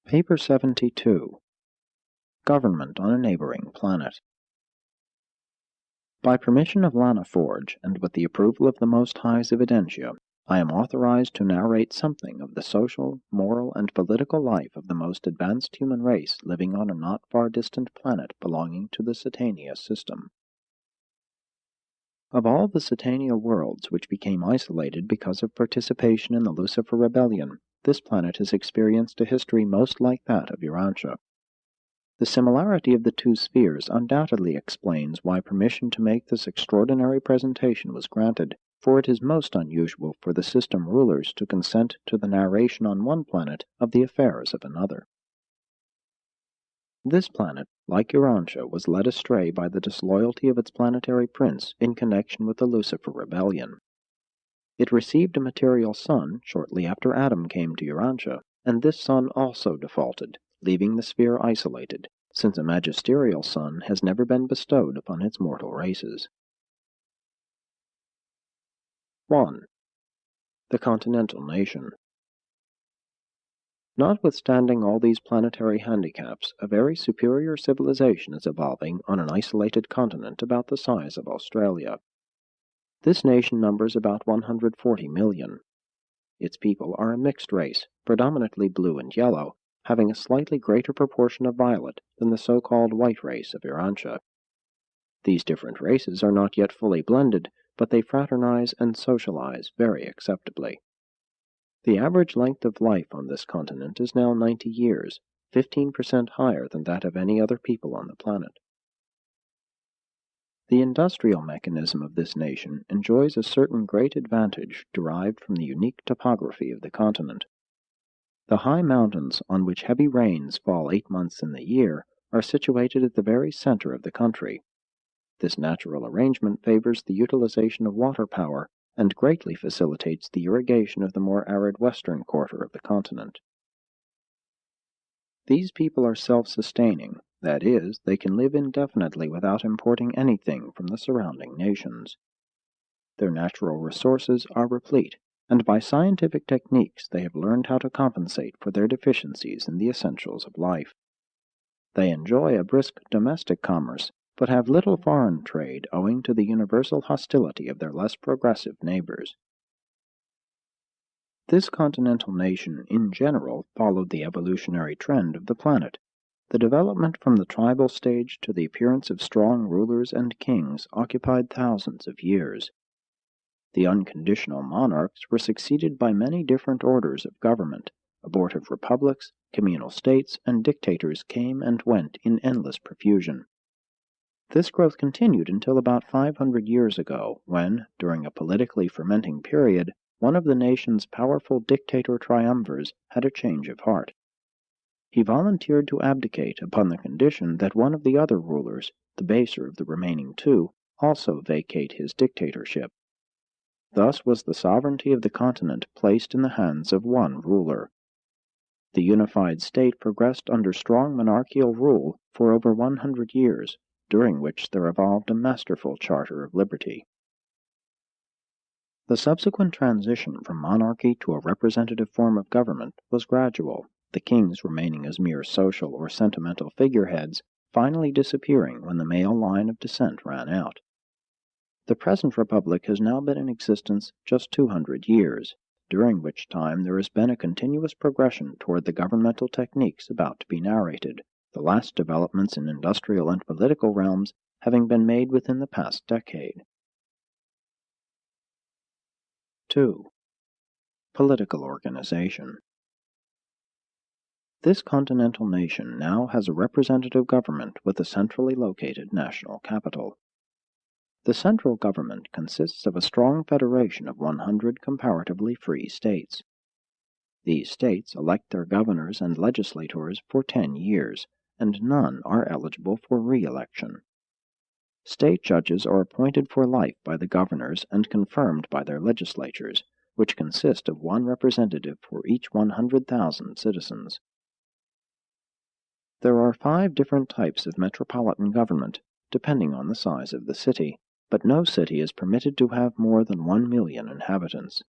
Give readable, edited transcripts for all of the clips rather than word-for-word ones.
Paper 72. Government on a Neighboring Planet. By permission of Lana Forge, and with the approval of the Most High's Evidentia, I am authorized to narrate something of the social, moral, and political life of the most advanced human race living on a not far distant planet belonging to the Satania system. Of all the Satania worlds which became isolated because of participation in the Lucifer Rebellion, this planet has experienced a history most like that of Urantia. The similarity of the two spheres undoubtedly explains why permission to make this extraordinary presentation was granted, for it is most unusual for the system rulers to consent to the narration on one planet of the affairs of another. This planet, like Urantia, was led astray by the disloyalty of its planetary prince in connection with the Lucifer Rebellion. It received a material son shortly after Adam came to Urantia, and this son also defaulted, leaving the sphere isolated, since a magisterial son has never been bestowed upon its mortal races. 1. The Continental Nation. Notwithstanding all these planetary handicaps, a very superior civilization is evolving on an isolated continent about the size of Australia. This nation numbers about 140 million. Its people are a mixed race, predominantly blue and yellow, having a slightly greater proportion of violet than the so-called white race of Urantia. These different races are not yet fully blended, but they fraternize and socialize very acceptably. The average length of life on this continent is now 90 years, 15% higher than that of any other people on the planet. The industrial mechanism of this nation enjoys a certain great advantage derived from the unique topography of the continent. The high mountains on which heavy rains fall 8 months in the year are situated at the very center of the country. This natural arrangement favors the utilization of water power and greatly facilitates the irrigation of the more arid western quarter of the continent. These people are self-sustaining, that is, they can live indefinitely without importing anything from the surrounding nations. Their natural resources are replete, and by scientific techniques they have learned how to compensate for their deficiencies in the essentials of life. They enjoy a brisk domestic commerce, but have little foreign trade owing to the universal hostility of their less progressive neighbors. This continental nation in general followed the evolutionary trend of the planet. The development from the tribal stage to the appearance of strong rulers and kings occupied thousands of years. The unconditional monarchs were succeeded by many different orders of government. Abortive republics, communal states, and dictators came and went in endless profusion. This growth continued until about 500 years ago, when, during a politically fermenting period, one of the nation's powerful dictator triumvirs had a change of heart. He volunteered to abdicate upon the condition that one of the other rulers, the baser of the remaining two, also vacate his dictatorship. Thus was the sovereignty of the continent placed in the hands of one ruler. The unified state progressed under strong monarchical rule for over 100 years, during which there evolved a masterful charter of liberty. The subsequent transition from monarchy to a representative form of government was gradual, the kings remaining as mere social or sentimental figureheads, finally disappearing when the male line of descent ran out. The present republic has now been in existence just 200 years, during which time there has been a continuous progression toward the governmental techniques about to be narrated, the last developments in industrial and political realms having been made within the past decade. 2. Political organization. This continental nation now has a representative government with a centrally located national capital. The central government consists of a strong federation of 100 comparatively free states. These states elect their governors and legislators for 10 years, and none are eligible for re-election. State judges are appointed for life by the governors and confirmed by their legislatures, which consist of one representative for each 100,000 citizens. There are 5 different types of metropolitan government, depending on the size of the city, but no city is permitted to have more than 1 million inhabitants.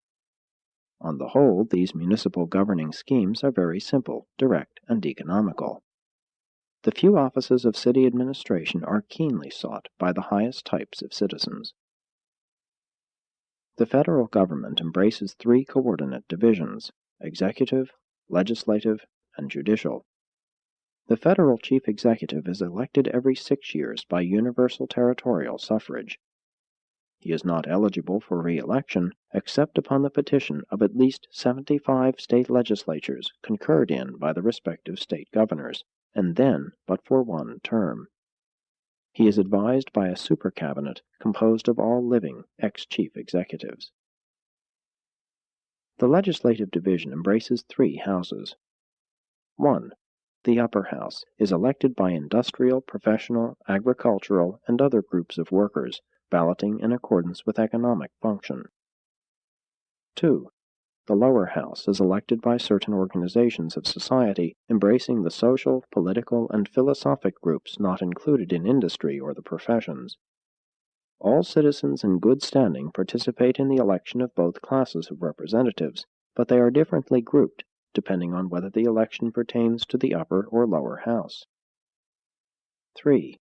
On the whole, these municipal governing schemes are very simple, direct, and economical. The few offices of city administration are keenly sought by the highest types of citizens. The federal government embraces three coordinate divisions: executive, legislative, and judicial. The federal chief executive is elected every 6 years by universal territorial suffrage. He is not eligible for re-election except upon the petition of at least 75 state legislatures concurred in by the respective state governors, and then but for one term. He is advised by a super cabinet composed of all living ex-chief executives. The legislative division embraces three houses. 1. The upper house is elected by industrial, professional, agricultural, and other groups of workers, balloting in accordance with economic function. 2. The lower house is elected by certain organizations of society embracing the social, political, and philosophic groups not included in industry or the professions. All citizens in good standing participate in the election of both classes of representatives, but they are differently grouped, depending on whether the election pertains to the upper or lower house. 3.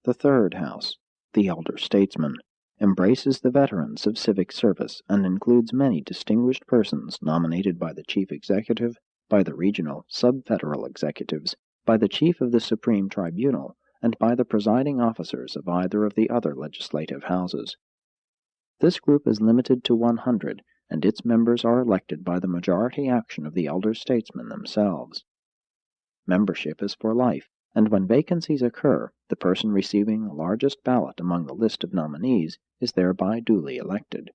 The third house, the elder statesmen, embraces the veterans of civic service and includes many distinguished persons nominated by the chief executive, by the regional sub-federal executives, by the chief of the Supreme Tribunal, and by the presiding officers of either of the other legislative houses. This group is limited to 100, and its members are elected by the majority action of the elder statesmen themselves. Membership is for life, and when vacancies occur, the person receiving the largest ballot among the list of nominees is thereby duly elected.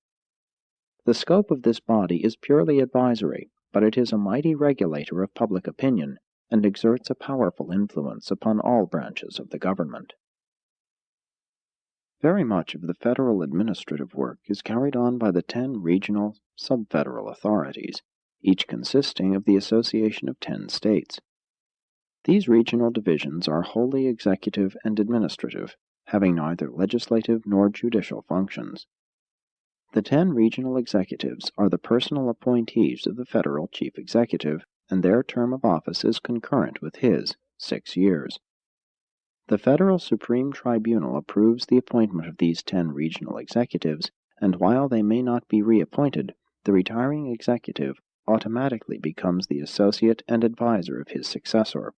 The scope of this body is purely advisory, but it is a mighty regulator of public opinion, and exerts a powerful influence upon all branches of the government. Very much of the federal administrative work is carried on by the 10 regional sub-federal authorities, each consisting of the association of 10 states. These regional divisions are wholly executive and administrative, having neither legislative nor judicial functions. The 10 regional executives are the personal appointees of the federal chief executive, and their term of office is concurrent with his, 6 years. The Federal Supreme Tribunal approves the appointment of these 10 regional executives, and while they may not be reappointed, the retiring executive automatically becomes the associate and advisor of his successor.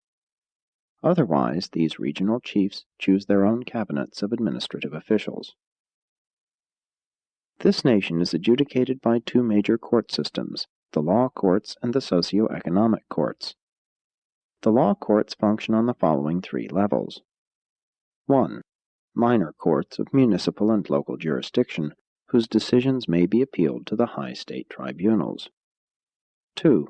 Otherwise, these regional chiefs choose their own cabinets of administrative officials. This nation is adjudicated by two major court systems, the law courts and the socio-economic courts. The law courts function on the following 3 levels. 1. Minor courts of municipal and local jurisdiction, whose decisions may be appealed to the high state tribunals. 2.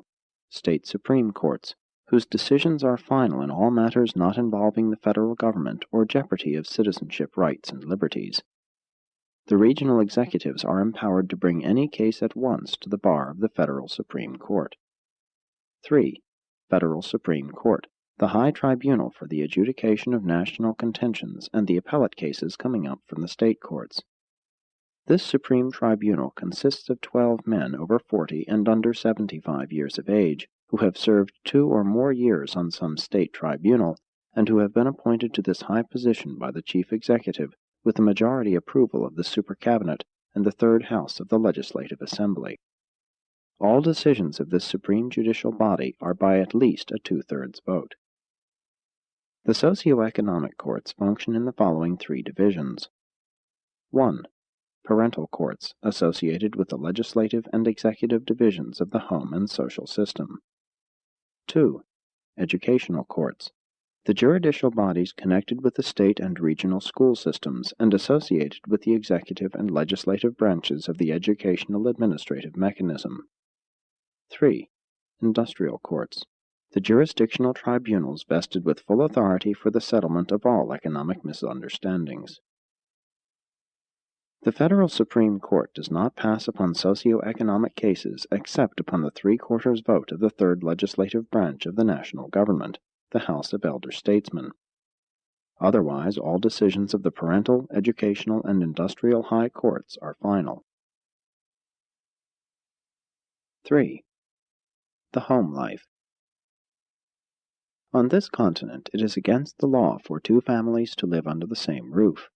State supreme courts, whose decisions are final in all matters not involving the federal government or jeopardy of citizenship rights and liberties. The regional executives are empowered to bring any case at once to the bar of the Federal Supreme Court. 3. Federal Supreme Court, the high tribunal for the adjudication of national contentions and the appellate cases coming up from the state courts. This Supreme Tribunal consists of 12 men over 40 and under 75 years of age, who have served 2 or more years on some state tribunal, and who have been appointed to this high position by the chief executive with the majority approval of the Super Cabinet and the Third House of the Legislative Assembly. All decisions of this supreme judicial body are by at least a 2/3 vote. The socio-economic courts function in the following 3 divisions. 1. Parental courts, associated with the legislative and executive divisions of the home and social system. 2. Educational courts, the juridical bodies connected with the state and regional school systems and associated with the executive and legislative branches of the educational administrative mechanism. 3. Industrial courts, the jurisdictional tribunals vested with full authority for the settlement of all economic misunderstandings. The Federal Supreme Court does not pass upon socio-economic cases except upon the 3/4 vote of the third legislative branch of the national government, the House of Elder Statesmen. Otherwise, all decisions of the parental, educational, and industrial high courts are final. 3. The home life. On this continent it is against the law for two families to live under the same roof,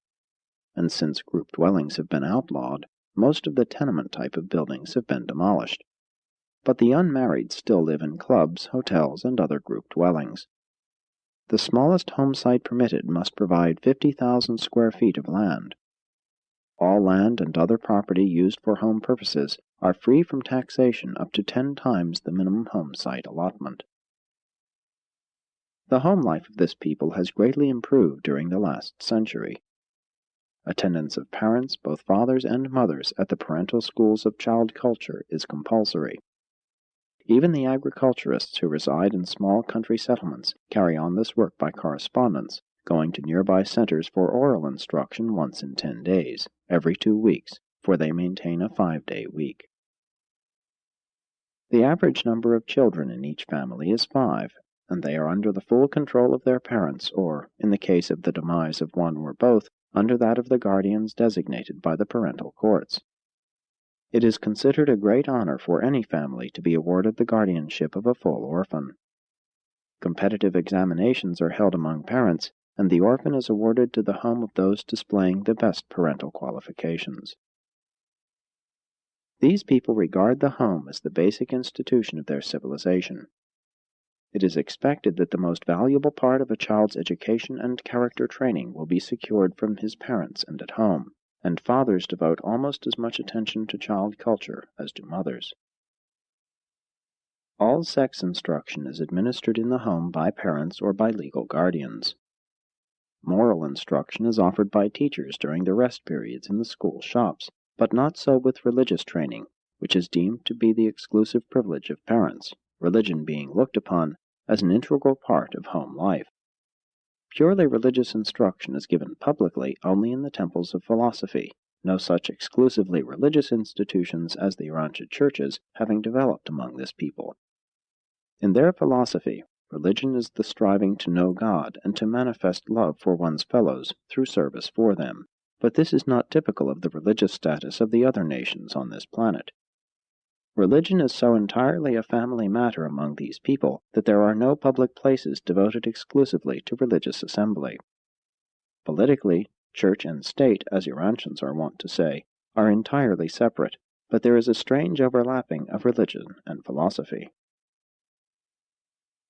and since group dwellings have been outlawed, most of the tenement type of buildings have been demolished. But the unmarried still live in clubs, hotels, and other group dwellings. The smallest home site permitted must provide 50,000 square feet of land. All land and other property used for home purposes are free from taxation up to 10 times the minimum home site allotment. The home life of this people has greatly improved during the last century. Attendance of parents, both fathers and mothers, at the parental schools of child culture is compulsory. Even the agriculturists who reside in small country settlements carry on this work by correspondence, going to nearby centers for oral instruction once in 10 days, every 2 weeks, for they maintain a 5-day week. The average number of children in each family is 5, and they are under the full control of their parents, or, in the case of the demise of one or both, under that of the guardians designated by the parental courts. It is considered a great honor for any family to be awarded the guardianship of a full orphan. Competitive examinations are held among parents, and the orphan is awarded to the home of those displaying the best parental qualifications. These people regard the home as the basic institution of their civilization. It is expected that the most valuable part of a child's education and character training will be secured from his parents and at home, and fathers devote almost as much attention to child culture as do mothers. All sex instruction is administered in the home by parents or by legal guardians. Moral instruction is offered by teachers during the rest periods in the school shops, but not so with religious training, which is deemed to be the exclusive privilege of parents, religion being looked upon as an integral part of home life. Purely religious instruction is given publicly only in the temples of philosophy, no such exclusively religious institutions as the Urantia churches having developed among this people. In their philosophy, religion is the striving to know God and to manifest love for one's fellows through service for them, but this is not typical of the religious status of the other nations on this planet. Religion is so entirely a family matter among these people that there are no public places devoted exclusively to religious assembly. Politically, church and state, as Urantians are wont to say, are entirely separate, but there is a strange overlapping of religion and philosophy.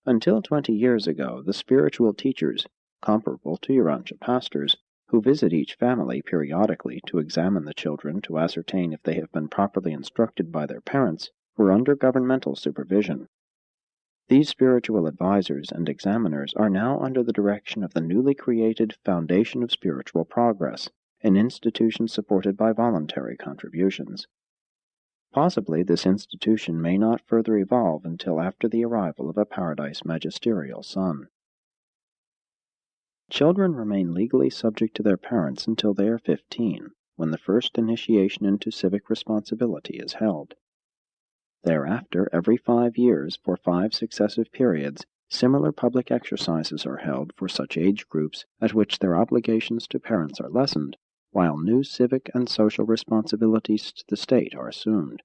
Until 20 years ago, the spiritual teachers, comparable to Urantia pastors, who visit each family periodically to examine the children to ascertain if they have been properly instructed by their parents, were under governmental supervision. These spiritual advisors and examiners are now under the direction of the newly created Foundation of Spiritual Progress, an institution supported by voluntary contributions. Possibly this institution may not further evolve until after the arrival of a Paradise Magisterial son. Children remain legally subject to their parents until they are 15, when the first initiation into civic responsibility is held. Thereafter, every 5 years, for 5 successive periods, similar public exercises are held for such age groups at which their obligations to parents are lessened, while new civic and social responsibilities to the state are assumed.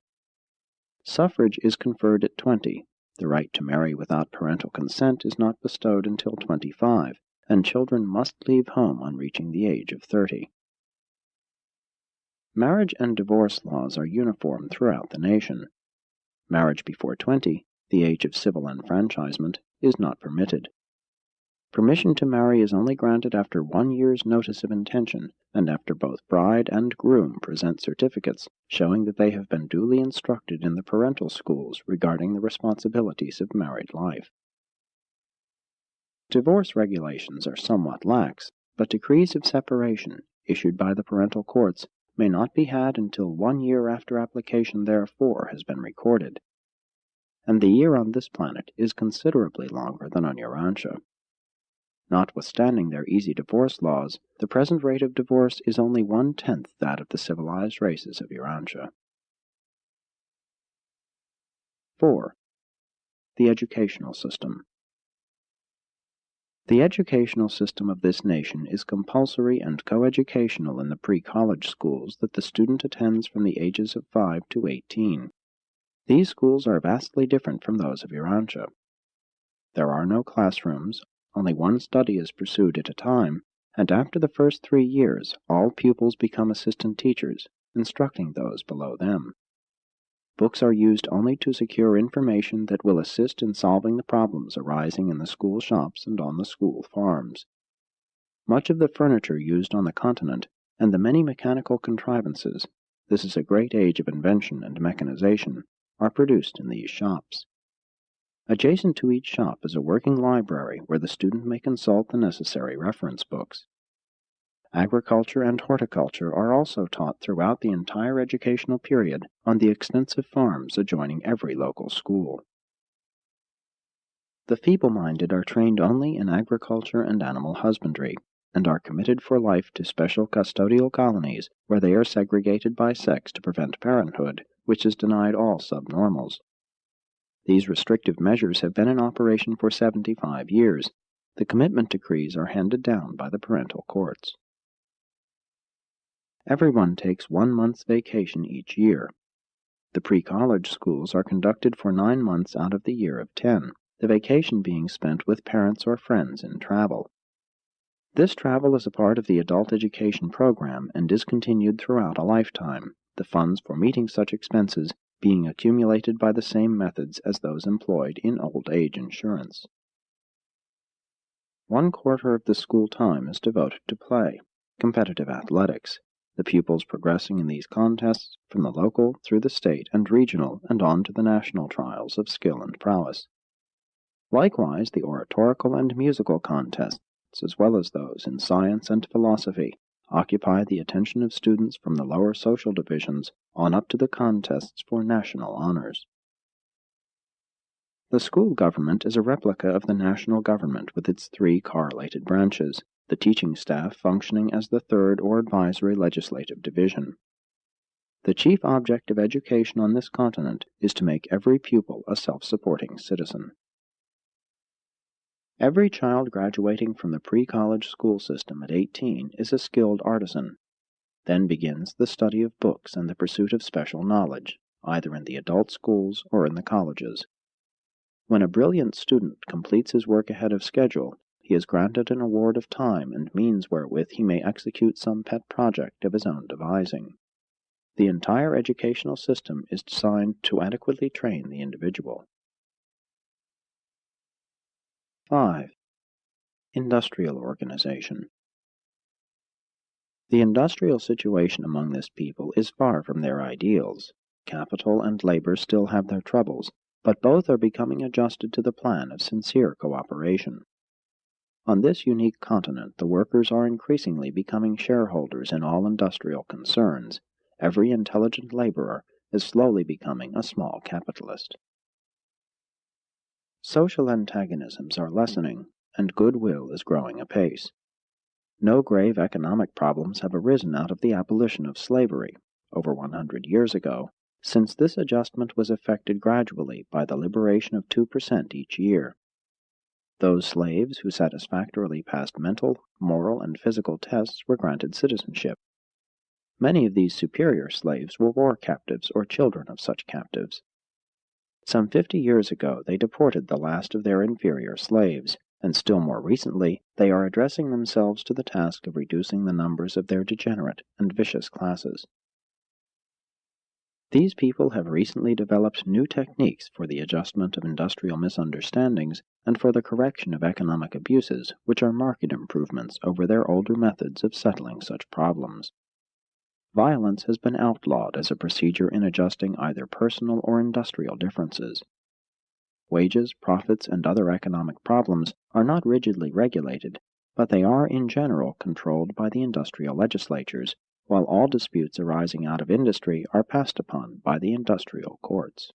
Suffrage is conferred at 20, the right to marry without parental consent is not bestowed until 25, and children must leave home on reaching the age of 30. Marriage and divorce laws are uniform throughout the nation. Marriage before 20, the age of civil enfranchisement, is not permitted. Permission to marry is only granted after 1 year's notice of intention, and after both bride and groom present certificates showing that they have been duly instructed in the parental schools regarding the responsibilities of married life. Divorce regulations are somewhat lax, but decrees of separation, issued by the parental courts, may not be had until 1 year after application therefor has been recorded. And the year on this planet is considerably longer than on Urantia. Notwithstanding their easy divorce laws, the present rate of divorce is only 1/10 that of the civilized races of Urantia. 4. The educational system. The educational system of this nation is compulsory and coeducational in the pre-college schools that the student attends from the ages of 5 to 18. These schools are vastly different from those of Urantia. There are no classrooms, only one study is pursued at a time, and after the first 3 years all pupils become assistant teachers, instructing those below them. Books are used only to secure information that will assist in solving the problems arising in the school shops and on the school farms. Much of the furniture used on the continent, and the many mechanical contrivances, this is a great age of invention and mechanization, are produced in these shops. Adjacent to each shop is a working library where the student may consult the necessary reference books. Agriculture and horticulture are also taught throughout the entire educational period on the extensive farms adjoining every local school. The feeble-minded are trained only in agriculture and animal husbandry, and are committed for life to special custodial colonies where they are segregated by sex to prevent parenthood, which is denied all subnormals. These restrictive measures have been in operation for 75 years. The commitment decrees are handed down by the parental courts. Everyone takes 1 month's vacation each year. The pre-college schools are conducted for 9 months out of the year of 10, the vacation being spent with parents or friends in travel. This travel is a part of the adult education program and is continued throughout a lifetime, the funds for meeting such expenses being accumulated by the same methods as those employed in old age insurance. 1/4 of the school time is devoted to play, competitive athletics, the pupils progressing in these contests from the local through the state and regional and on to the national trials of skill and prowess. Likewise, the oratorical and musical contests, as well as those in science and philosophy, occupy the attention of students from the lower social divisions on up to the contests for national honors. The school government is a replica of the national government with its 3 correlated branches, the teaching staff functioning as the 3rd or advisory legislative division. The chief object of education on this continent is to make every pupil a self-supporting citizen. Every child graduating from the pre-college school system at 18 is a skilled artisan. Then begins the study of books and the pursuit of special knowledge, either in the adult schools or in the colleges. When a brilliant student completes his work ahead of schedule, he is granted an award of time and means wherewith he may execute some pet project of his own devising. The entire educational system is designed to adequately train the individual. 5. Industrial organization. The industrial situation among this people is far from their ideals. Capital and labor still have their troubles, but both are becoming adjusted to the plan of sincere cooperation. On this unique continent, the workers are increasingly becoming shareholders in all industrial concerns. Every intelligent laborer is slowly becoming a small capitalist. Social antagonisms are lessening, and goodwill is growing apace. No grave economic problems have arisen out of the abolition of slavery, over 100 years ago, since this adjustment was effected gradually by the liberation of 2% each year. Those slaves who satisfactorily passed mental, moral, and physical tests were granted citizenship. Many of these superior slaves were war captives or children of such captives. Some 50 years ago they deported the last of their inferior slaves, and still more recently they are addressing themselves to the task of reducing the numbers of their degenerate and vicious classes. These people have recently developed new techniques for the adjustment of industrial misunderstandings and for the correction of economic abuses, which are marked improvements over their older methods of settling such problems. Violence has been outlawed as a procedure in adjusting either personal or industrial differences. Wages, profits, and other economic problems are not rigidly regulated, but they are in general controlled by the industrial legislatures, while all disputes arising out of industry are passed upon by the industrial courts.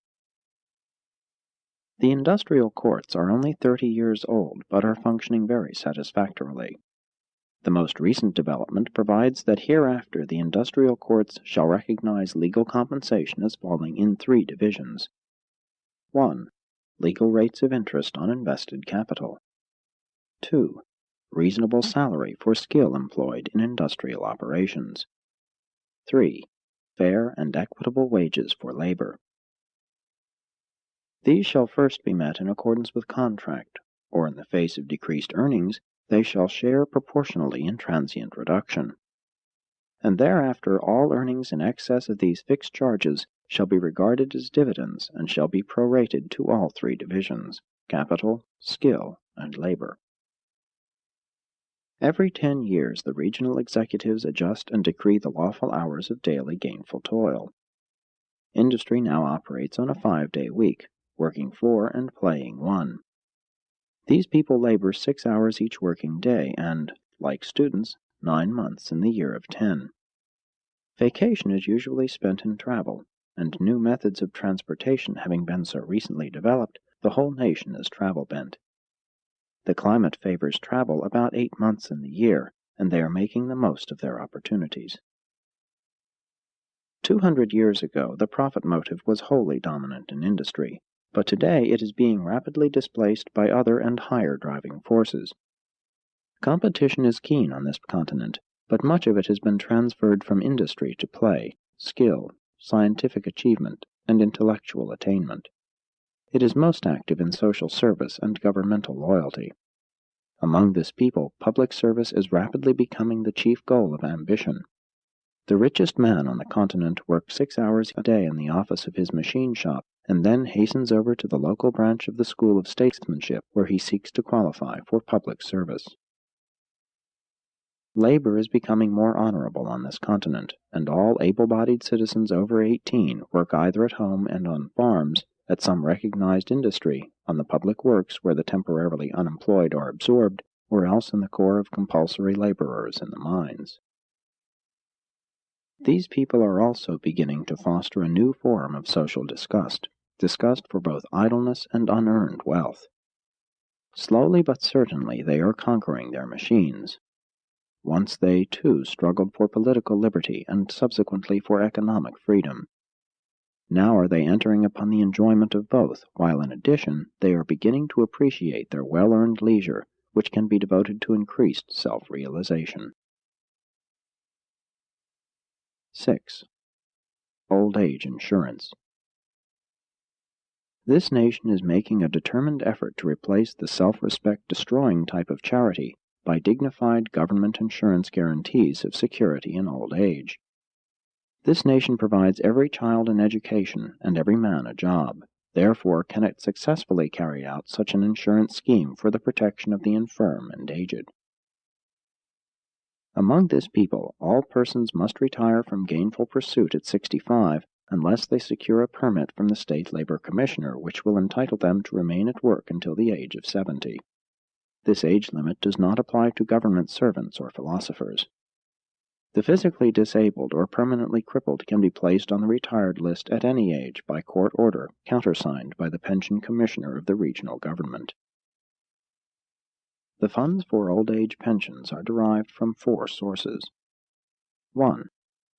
The industrial courts are only 30 years old, but are functioning very satisfactorily. The most recent development provides that hereafter the industrial courts shall recognize legal compensation as falling in 3 divisions. 1. Legal rates of interest on invested capital. 2. Reasonable salary for skill employed in industrial operations. 3. Fair and equitable wages for labor. These shall first be met in accordance with contract, or in the face of decreased earnings, they shall share proportionally in transient reduction. And thereafter all earnings in excess of these fixed charges shall be regarded as dividends and shall be prorated to all three divisions: capital, skill, and labor. Every 10 years the regional executives adjust and decree the lawful hours of daily gainful toil. Industry now operates on a 5-day week, working 4 and playing 1. These people labor 6 hours each working day and, like students, 9 months in the year of 10. Vacation is usually spent in travel, and new methods of transportation having been so recently developed, the whole nation is travel-bent. The climate favors travel about 8 months in the year, and they are making the most of their opportunities. 200 years ago, the profit motive was wholly dominant in industry, but today it is being rapidly displaced by other and higher driving forces. Competition is keen on this continent, but much of it has been transferred from industry to play, skill, scientific achievement, and intellectual attainment. It is most active in social service and governmental loyalty. Among this people, public service is rapidly becoming the chief goal of ambition. The richest man on the continent works 6 hours a day in the office of his machine shop, and then hastens over to the local branch of the School of Statesmanship, where he seeks to qualify for public service. Labor is becoming more honorable on this continent, and all able-bodied citizens over 18 work either at home and on farms, at some recognized industry, on the public works where the temporarily unemployed are absorbed, or else in the corps of compulsory laborers in the mines. These people are also beginning to foster a new form of social disgust for both idleness and unearned wealth. Slowly but certainly they are conquering their machines. Once they, too, struggled for political liberty and subsequently for economic freedom. Now are they entering upon the enjoyment of both, while in addition they are beginning to appreciate their well-earned leisure, which can be devoted to increased self-realization. 6. Old age insurance. This nation is making a determined effort to replace the self-respect destroying type of charity by dignified government insurance guarantees of security in old age. This nation provides every child an education and every man a job. Therefore can it successfully carry out such an insurance scheme for the protection of the infirm and aged. Among this people, all persons must retire from gainful pursuit at 65 unless they secure a permit from the State Labor Commissioner which will entitle them to remain at work until the age of 70. This age limit does not apply to government servants or philosophers. The physically disabled or permanently crippled can be placed on the retired list at any age by court order countersigned by the Pension Commissioner of the regional government. The funds for old age pensions are derived from 4 sources. 1.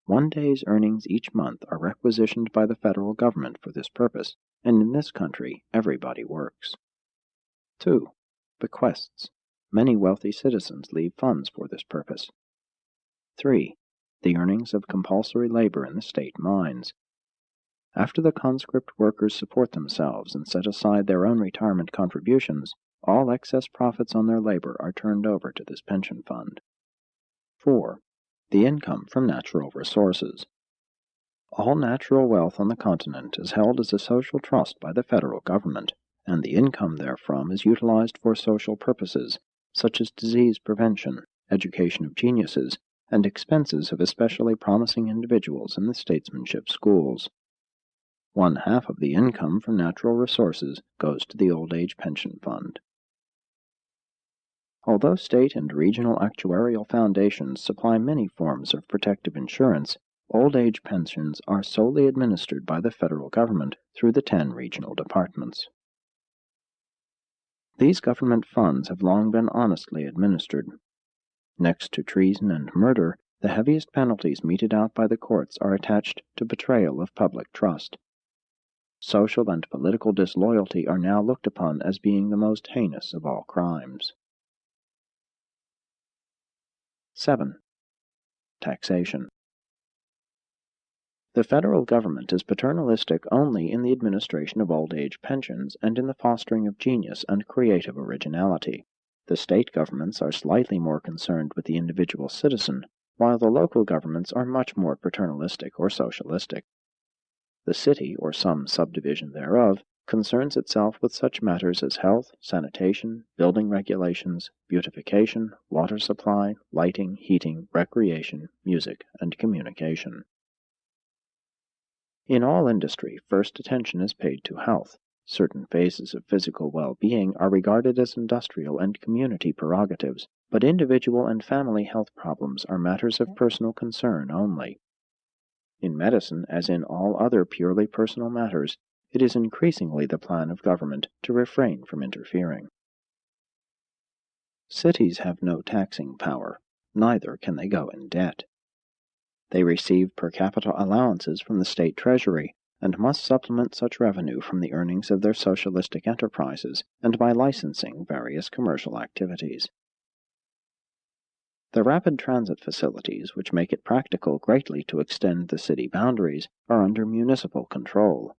1 day's earnings each month are requisitioned by the federal government for this purpose, and in this country everybody works. 2. Bequests. Many wealthy citizens leave funds for this purpose. 3. The earnings of compulsory labor in the state mines. After the conscript workers support themselves and set aside their own retirement contributions, all excess profits on their labor are turned over to this pension fund. 4. The income from natural resources. All natural wealth on the continent is held as a social trust by the federal government, and the income therefrom is utilized for social purposes, such as disease prevention, education of geniuses, and expenses of especially promising individuals in the statesmanship schools. 1/2 of the income from natural resources goes to the old age pension fund. Although state and regional actuarial foundations supply many forms of protective insurance, old age pensions are solely administered by the federal government through the 10 regional departments. These government funds have long been honestly administered. Next to treason and murder, the heaviest penalties meted out by the courts are attached to betrayal of public trust. Social and political disloyalty are now looked upon as being the most heinous of all crimes. 7. Taxation. The federal government is paternalistic only in the administration of old age pensions and in the fostering of genius and creative originality. The state governments are slightly more concerned with the individual citizen, while the local governments are much more paternalistic or socialistic. The city, or some subdivision thereof, concerns itself with such matters as health, sanitation, building regulations, beautification, water supply, lighting, heating, recreation, music, and communication. In all industry, first attention is paid to health. Certain phases of physical well-being are regarded as industrial and community prerogatives, but individual and family health problems are matters of personal concern only. In medicine, as in all other purely personal matters, it is increasingly the plan of government to refrain from interfering. Cities have no taxing power, neither can they go in debt. They receive per capita allowances from the state treasury, and must supplement such revenue from the earnings of their socialistic enterprises and by licensing various commercial activities. The rapid transit facilities, which make it practical greatly to extend the city boundaries, are under municipal control.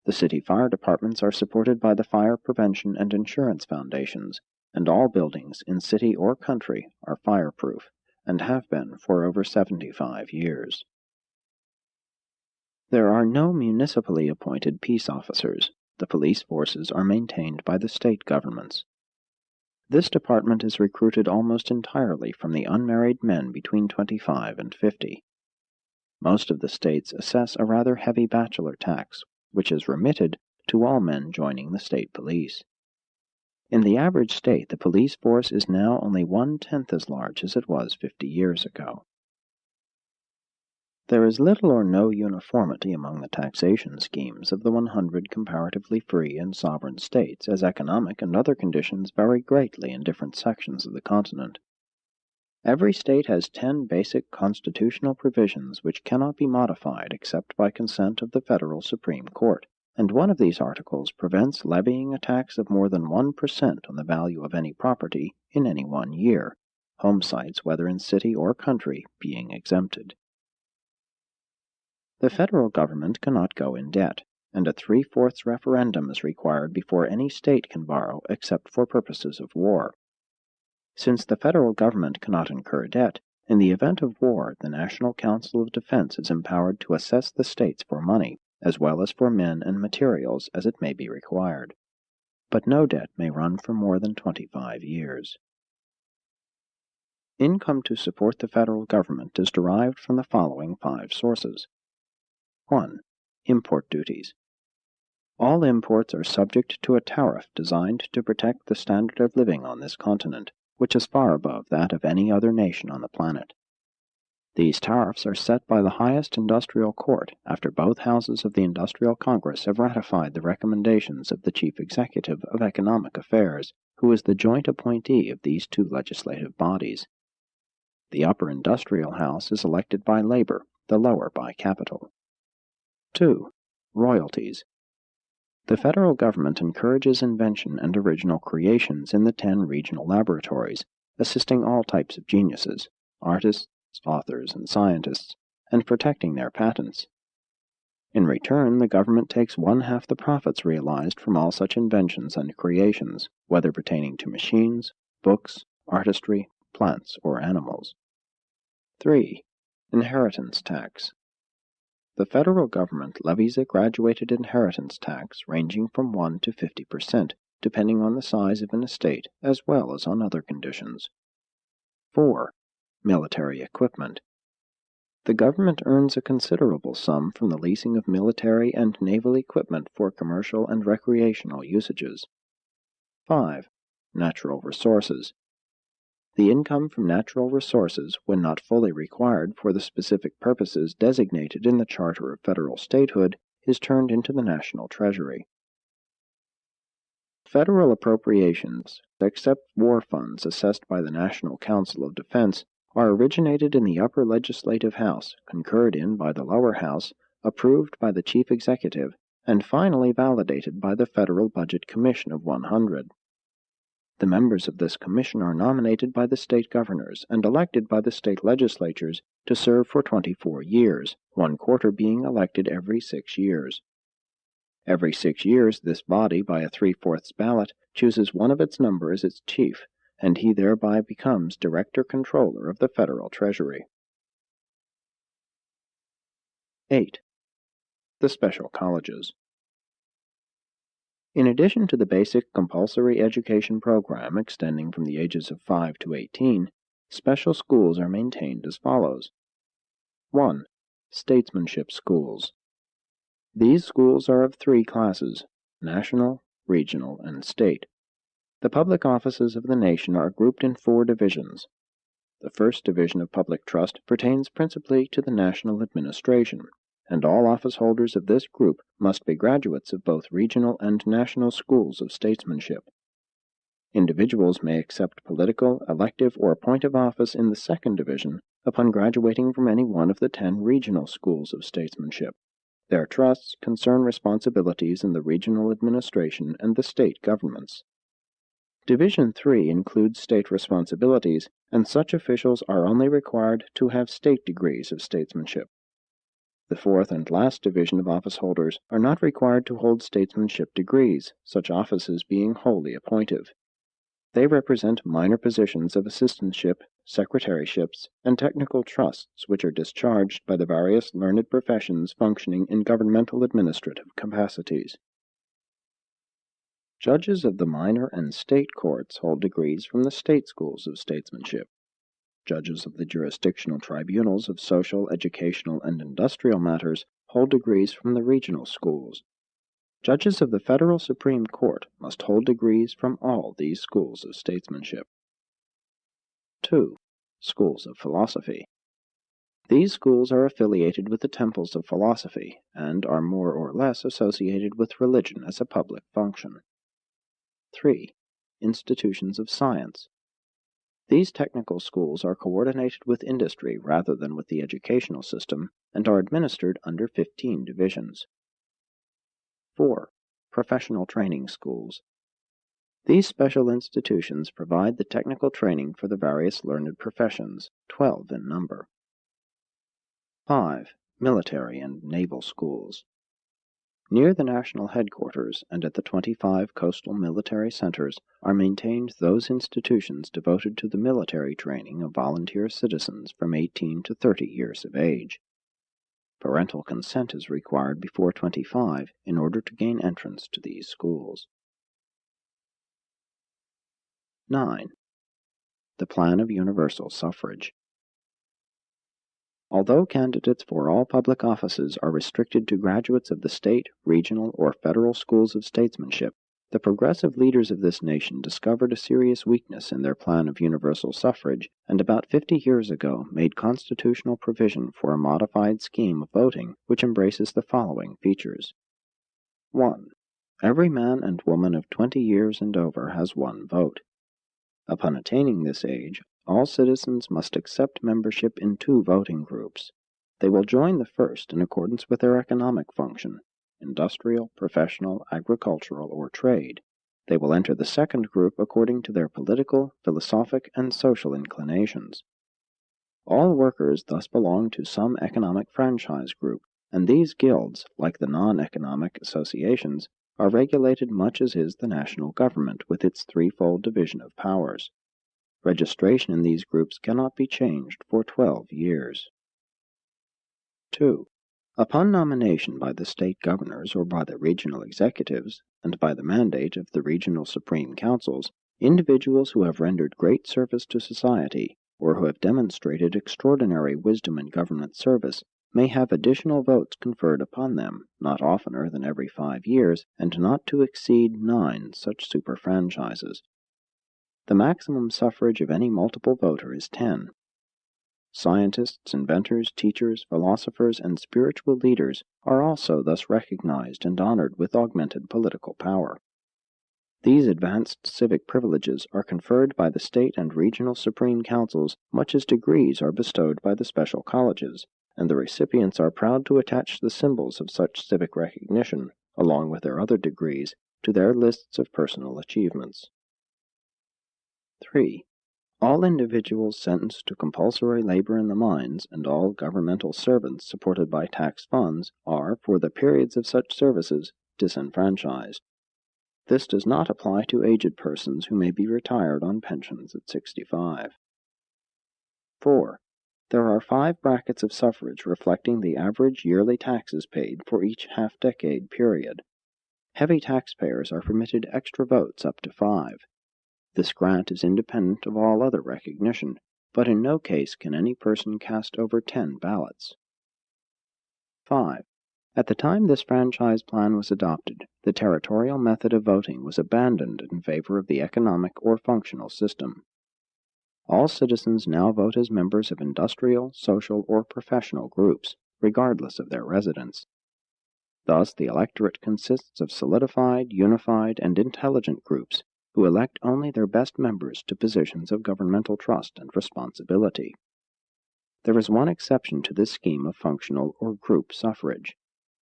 The city fire departments are supported by the fire prevention and insurance foundations, and all buildings in city or country are fireproof, and have been for over 75 years. There are no municipally appointed peace officers. The police forces are maintained by the state governments. This department is recruited almost entirely from the unmarried men between 25 and 50. Most of the states assess a rather heavy bachelor tax, which is remitted to all men joining the state police. In the average state, the police force is now only 1/10 as large as it was 50 years ago. There is little or no uniformity among the taxation schemes of the 100 comparatively free and sovereign states, as economic and other conditions vary greatly in different sections of the continent. Every state has 10 basic constitutional provisions which cannot be modified except by consent of the Federal Supreme Court, and one of these articles prevents levying a tax of more than 1% on the value of any property in any one year, home sites, whether in city or country, being exempted. The federal government cannot go in debt, and a 3/4 referendum is required before any state can borrow except for purposes of war. Since the federal government cannot incur debt, in the event of war the National Council of Defense is empowered to assess the states for money, as well as for men and materials as it may be required. But no debt may run for more than 25 years. Income to support the federal government is derived from the following 5 sources. 1. Import duties. All imports are subject to a tariff designed to protect the standard of living on this continent, which is far above that of any other nation on the planet. These tariffs are set by the highest industrial court after both houses of the Industrial Congress have ratified the recommendations of the Chief Executive of Economic Affairs, who is the joint appointee of these 2 legislative bodies. The upper industrial house is elected by labor, the lower by capital. 2. Royalties. The federal government encourages invention and original creations in the 10 regional laboratories, assisting all types of geniuses, artists, authors, and scientists, and protecting their patents. In return, the government takes 1/2 the profits realized from all such inventions and creations, whether pertaining to machines, books, artistry, plants, or animals. 3. Inheritance tax. The federal government levies a graduated inheritance tax ranging from 1 to 50%, depending on the size of an estate as well as on other conditions. 4. Military equipment. The government earns a considerable sum from the leasing of military and naval equipment for commercial and recreational usages. 5. Natural resources. The income from natural resources, when not fully required for the specific purposes designated in the Charter of Federal Statehood, is turned into the national treasury. Federal appropriations, except war funds assessed by the National Council of Defense, are originated in the upper legislative house, concurred in by the lower house, approved by the Chief Executive, and finally validated by the Federal Budget Commission of 100. The members of this commission are nominated by the state governors and elected by the state legislatures to serve for 24 years, 1/4 being elected every 6 years. Every 6 years this body, by a 3/4 ballot, chooses one of its number as its chief, and he thereby becomes Director-Controller of the Federal Treasury. 8. The Special Colleges. In addition to the basic compulsory education program extending from the ages of 5 to 18, special schools are maintained as follows. 1. Statesmanship schools. These schools are of 3 classes: national, regional, and state. The public offices of the nation are grouped in 4 divisions. The first division of public trust pertains principally to the national administration, and all office holders of this group must be graduates of both regional and national schools of statesmanship. Individuals may accept political, elective, or appointive office in the second division upon graduating from any one of the 10 regional schools of statesmanship. Their trusts concern responsibilities in the regional administration and the state governments. Division 3 includes state responsibilities, and such officials are only required to have state degrees of statesmanship. The fourth and last division of office holders are not required to hold statesmanship degrees, such offices being wholly appointive. They represent minor positions of assistantship, secretaryships, and technical trusts which are discharged by the various learned professions functioning in governmental administrative capacities. Judges of the minor and state courts hold degrees from the state schools of statesmanship. Judges of the jurisdictional tribunals of social, educational, and industrial matters hold degrees from the regional schools. Judges of the Federal Supreme Court must hold degrees from all these schools of statesmanship. 2. Schools of philosophy. These schools are affiliated with the temples of philosophy, and are more or less associated with religion as a public function. 3. Institutions of science. These technical schools are coordinated with industry rather than with the educational system, and are administered under 15 divisions. 4. Professional training schools. These special institutions provide the technical training for the various learned professions, 12 in number. 5. Military and naval schools. Near the national headquarters and at the 25 coastal military centers are maintained those institutions devoted to the military training of volunteer citizens from 18 to 30 years of age. Parental consent is required before 25 in order to gain entrance to these schools. 9. The Plan of Universal Suffrage. Although candidates for all public offices are restricted to graduates of the state, regional, or federal schools of statesmanship, the progressive leaders of this nation discovered a serious weakness in their plan of universal suffrage, and about 50 years ago made constitutional provision for a modified scheme of voting which embraces the following features. 1. Every man and woman of 20 years and over has 1 vote. Upon attaining this age, all citizens must accept membership in 2 voting groups. They will join the first in accordance with their economic function, industrial, professional, agricultural, or trade. They will enter the second group according to their political, philosophic, and social inclinations. All workers thus belong to some economic franchise group, and these guilds, like the non-economic associations, are regulated much as is the national government with its 3-fold division of powers. Registration in these groups cannot be changed for 12 years. 2. Upon nomination by the state governors or by the regional executives, and by the mandate of the regional supreme councils, individuals who have rendered great service to society, or who have demonstrated extraordinary wisdom in government service, may have additional votes conferred upon them, not oftener than every 5 years, and not to exceed 9 such superfranchises. The maximum suffrage of any multiple voter is 10. Scientists, inventors, teachers, philosophers, and spiritual leaders are also thus recognized and honored with augmented political power. These advanced civic privileges are conferred by the state and regional supreme councils much as degrees are bestowed by the special colleges, and the recipients are proud to attach the symbols of such civic recognition, along with their other degrees, to their lists of personal achievements. 3. All individuals sentenced to compulsory labor in the mines and all governmental servants supported by tax funds are, for the periods of such services, disenfranchised. This does not apply to aged persons who may be retired on pensions at 65. 4. There are 5 brackets of suffrage reflecting the average yearly taxes paid for each half-decade period. Heavy taxpayers are permitted extra votes up to 5. This grant is independent of all other recognition, but in no case can any person cast over 10 ballots. 5. At the time this franchise plan was adopted, the territorial method of voting was abandoned in favor of the economic or functional system. All citizens now vote as members of industrial, social, or professional groups, regardless of their residence. Thus, the electorate consists of solidified, unified, and intelligent groups who elect only their best members to positions of governmental trust and responsibility. There is one exception to this scheme of functional or group suffrage.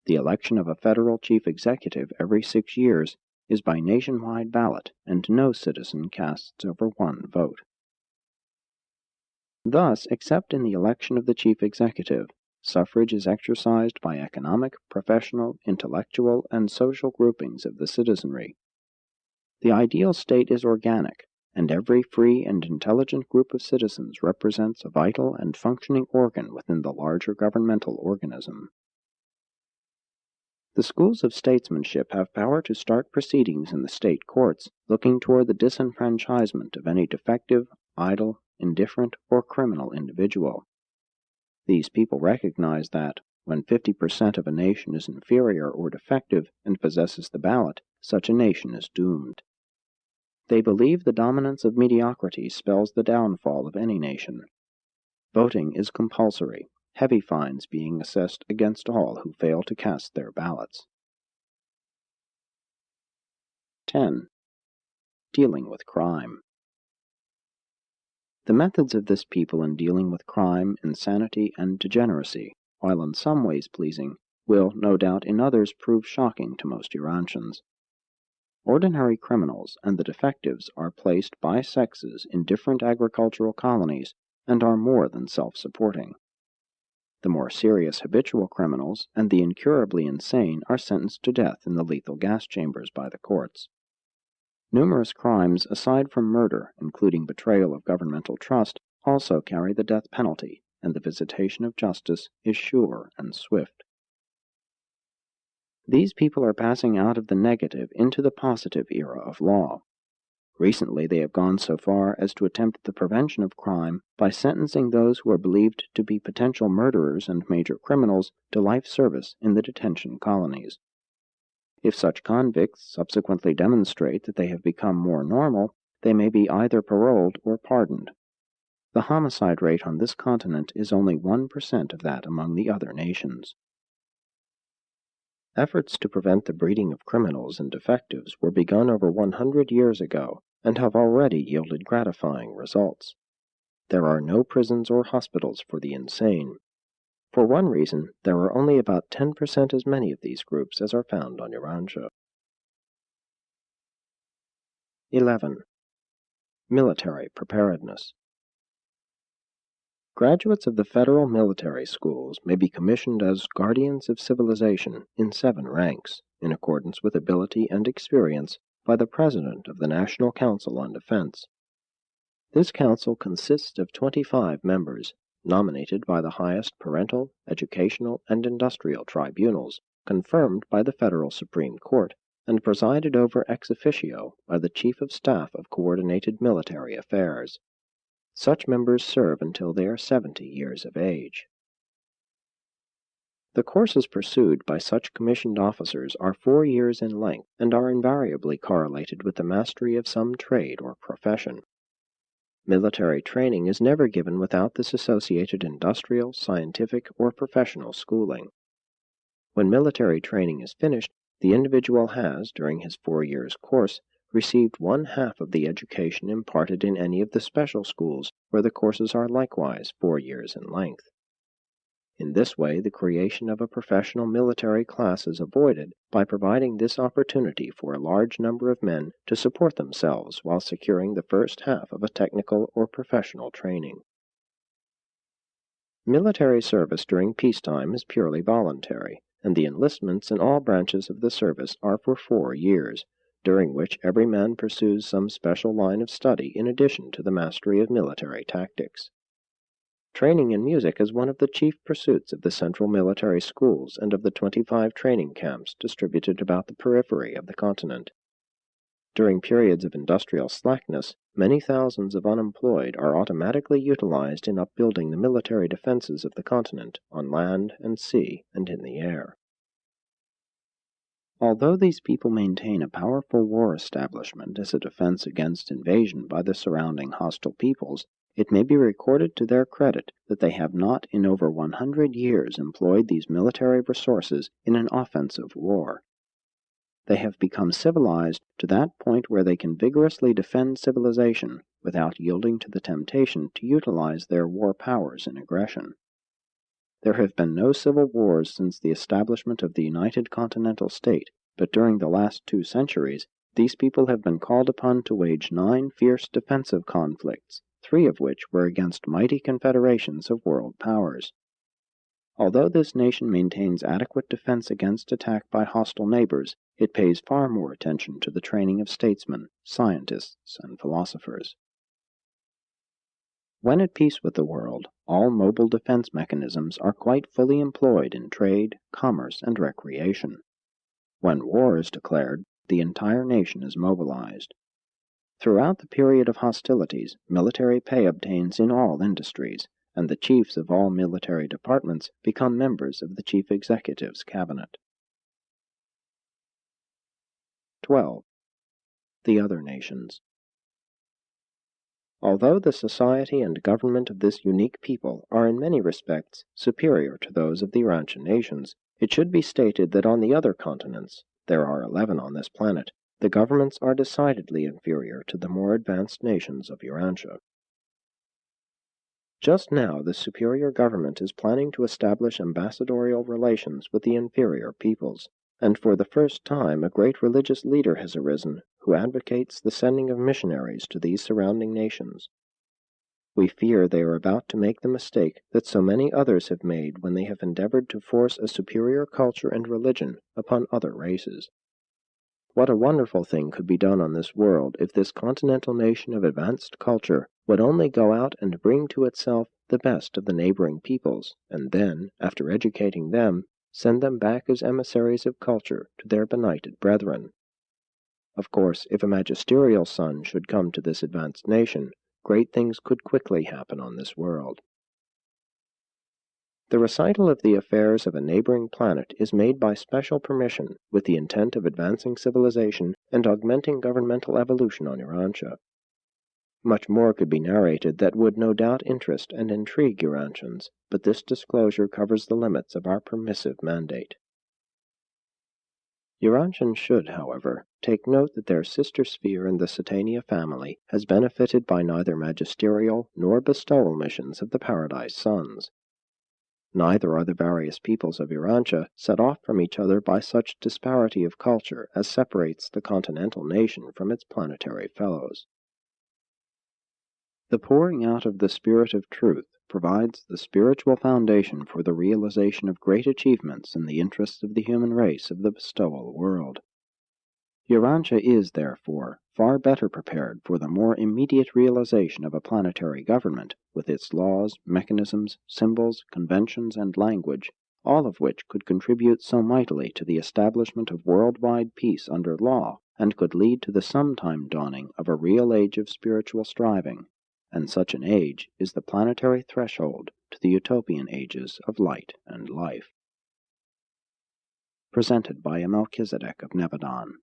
The election of a federal chief executive every 6 years is by nationwide ballot, and no citizen casts over 1 vote. Thus, except in the election of the chief executive, suffrage is exercised by economic, professional, intellectual, and social groupings of the citizenry. The ideal state is organic, and every free and intelligent group of citizens represents a vital and functioning organ within the larger governmental organism. The schools of statesmanship have power to start proceedings in the state courts looking toward the disenfranchisement of any defective, idle, indifferent, or criminal individual. These people recognize that, when 50% of a nation is inferior or defective and possesses the ballot, such a nation is doomed. They believe the dominance of mediocrity spells the downfall of any nation. Voting is compulsory, heavy fines being assessed against all who fail to cast their ballots. 10. Dealing with crime. The methods of this people in dealing with crime, insanity, and degeneracy, while in some ways pleasing, will, no doubt, in others prove shocking to most Urantians. Ordinary criminals and the defectives are placed by sexes in different agricultural colonies and are more than self-supporting. The more serious habitual criminals and the incurably insane are sentenced to death in the lethal gas chambers by the courts. Numerous crimes aside from murder, including betrayal of governmental trust, also carry the death penalty, and the visitation of justice is sure and swift. These people are passing out of the negative into the positive era of law. Recently they have gone so far as to attempt the prevention of crime by sentencing those who are believed to be potential murderers and major criminals to life service in the detention colonies. If such convicts subsequently demonstrate that they have become more normal, they may be either paroled or pardoned. The homicide rate on this continent is only 1% of that among the other nations. Efforts to prevent the breeding of criminals and defectives were begun over 100 years ago and have already yielded gratifying results. There are no prisons or hospitals for the insane. For one reason, there are only about 10% as many of these groups as are found on Urantia. 11. Military preparedness. Graduates of the federal military schools may be commissioned as guardians of civilization in 7 ranks, in accordance with ability and experience, by the President of the National Council on Defense. This council consists of 25 members, nominated by the highest parental, educational, and industrial tribunals, confirmed by the Federal Supreme Court, and presided over ex officio by the Chief of Staff of Coordinated Military Affairs. Such members serve until they are 70 years of age. The courses pursued by such commissioned officers are 4 years in length and are invariably correlated with the mastery of some trade or profession. Military training is never given without this associated industrial, scientific, or professional schooling. When military training is finished, the individual has, during his 4 years' course, received 1/2 of the education imparted in any of the special schools where the courses are likewise 4 years in length. In this way, the creation of a professional military class is avoided by providing this opportunity for a large number of men to support themselves while securing the first half of a technical or professional training. Military service during peacetime is purely voluntary, and the enlistments in all branches of the service are for 4 years, during which every man pursues some special line of study in addition to the mastery of military tactics. Training in music is one of the chief pursuits of the central military schools and of the 25 training camps distributed about the periphery of the continent. During periods of industrial slackness, many thousands of unemployed are automatically utilized in upbuilding the military defenses of the continent on land and sea and in the air. Although these people maintain a powerful war establishment as a defense against invasion by the surrounding hostile peoples, it may be recorded to their credit that they have not in over 100 years employed these military resources in an offensive war. They have become civilized to that point where they can vigorously defend civilization without yielding to the temptation to utilize their war powers in aggression. There have been no civil wars since the establishment of the United Continental State, but during the last 2 centuries, these people have been called upon to wage 9 fierce defensive conflicts, 3 of which were against mighty confederations of world powers. Although this nation maintains adequate defense against attack by hostile neighbors, it pays far more attention to the training of statesmen, scientists, and philosophers. When at peace with the world, all mobile defense mechanisms are quite fully employed in trade, commerce, and recreation. When war is declared, the entire nation is mobilized. Throughout the period of hostilities, military pay obtains in all industries, and the chiefs of all military departments become members of the chief executive's cabinet. 12. The other nations. Although the society and government of this unique people are in many respects superior to those of the Urantia nations, it should be stated that on the other continents, there are 11 on this planet, the governments are decidedly inferior to the more advanced nations of Urantia. Just now, the superior government is planning to establish ambassadorial relations with the inferior peoples, and for the first time a great religious leader has arisen who advocates the sending of missionaries to these surrounding nations. We fear they are about to make the mistake that so many others have made when they have endeavored to force a superior culture and religion upon other races. What a wonderful thing could be done on this world if this continental nation of advanced culture would only go out and bring to itself the best of the neighboring peoples, and then, after educating them, send them back as emissaries of culture to their benighted brethren. Of course, if a magisterial son should come to this advanced nation, great things could quickly happen on this world. The recital of the affairs of a neighboring planet is made by special permission with the intent of advancing civilization and augmenting governmental evolution on Urantia. Much more could be narrated that would no doubt interest and intrigue Urantians, but this disclosure covers the limits of our permissive mandate. Urantians should, however, take note that their sister sphere in the Satania family has benefited by neither magisterial nor bestowal missions of the Paradise Sons. Neither are the various peoples of Urantia set off from each other by such disparity of culture as separates the continental nation from its planetary fellows. The pouring out of the Spirit of Truth provides the spiritual foundation for the realization of great achievements in the interests of the human race of the bestowal world. Urantia is, therefore, far better prepared for the more immediate realization of a planetary government, with its laws, mechanisms, symbols, conventions, and language, all of which could contribute so mightily to the establishment of worldwide peace under law, and could lead to the sometime dawning of a real age of spiritual striving, and such an age is the planetary threshold to the utopian ages of light and life. Presented by a Melchizedek of Nebadon.